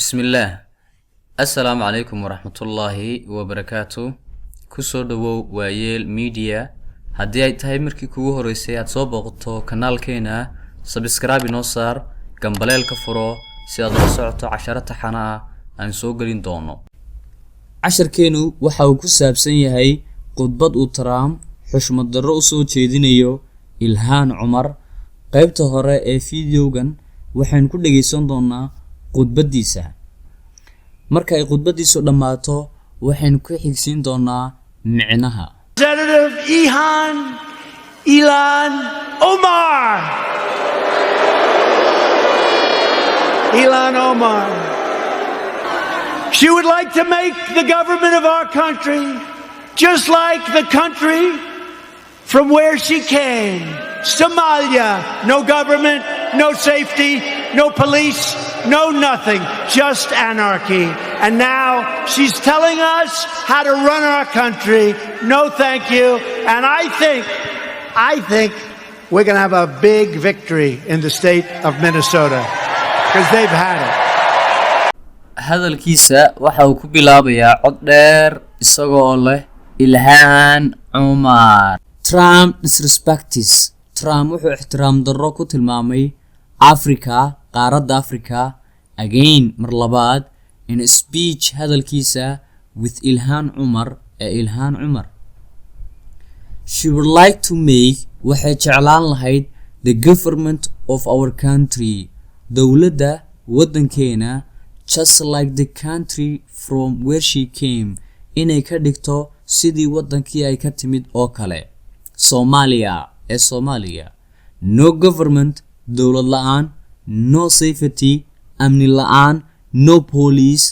بسم الله السلام عليكم ورحمة الله وبركاته كسو دو ويل ميديا هدي اي تاي مركي كوو هوريسي هاد سو بوقتو كانال كينا سبسكرايب نو صار جنبليل كفرو سي اد لا سوعتو 10 تحنا ان سو غلين دونو casharkeenu waxa uu ku saabsan yahay qodbad uu Trump xushmad darro u soo jeedinayo Ilhaan Cumar qaybta hore ee fiidiyogan waxaan ku dhageysan doonaa qodbadiisa marka ay qodbadiisu dhamaato waxaan ku xigsiin doonaa micnaha Senator Ilhaan Omar. She would like to make the government of our country just like the country from where she came, Somalia. No government, no safety, no police, no nothing, just anarchy. And now she's telling us how to run our country. No thank you. And I think we're going to have a big victory in the state of Minnesota because they've had it. hadalkiisa waxa uu ku bilaabayaa cod dheer isagoo leh Ilhaan Cumar. Trump disrespects. Trump wuxuu ixtiraam darro ku tilmaamay Africa, qaaradda Africa, again mar labaad in a speech hadalkiisa with Ilhaan Cumar. She would like to make waxay jeclaan lahayd the government of our country, dawladda waddankeena, just like the country from where she came, inay ka dhigto sidii waddankii ay ka timid oo kale. Somalia. No government, dawlad la'aan. No safety, amni la'aan. No police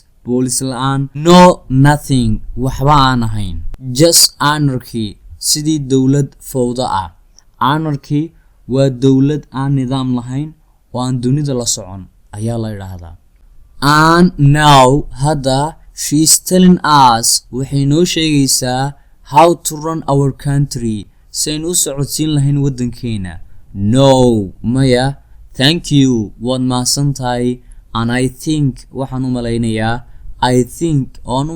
la'aan. No nothing, waxba aan ahayn. Just anarchy, sidii dawlad fawda ah. Anarchy waa dawlad aan nidaam lahayn oo aan dunida la socon ayaa la yiraahdaa. And now hada she is telling us waxay noo sheegaysaa how to run our country, sayn u socodsiin lahayn waddankeena. No, maya, thank you, waad mahadsantahay. And I think waxaan u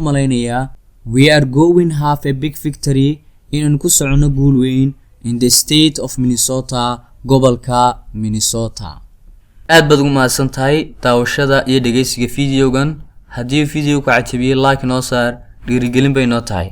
malaynayaa we are going to have a big victory inaan ku socono guul weyn in the state of Minnesota, gobolka Minnesota. aad baad ugu mahadsantahay daawashada iyo dhageysiga fiidiyogan. haddii fiidiyowga cajabiyay like noo saar, dhiirigelin bay noo tahay.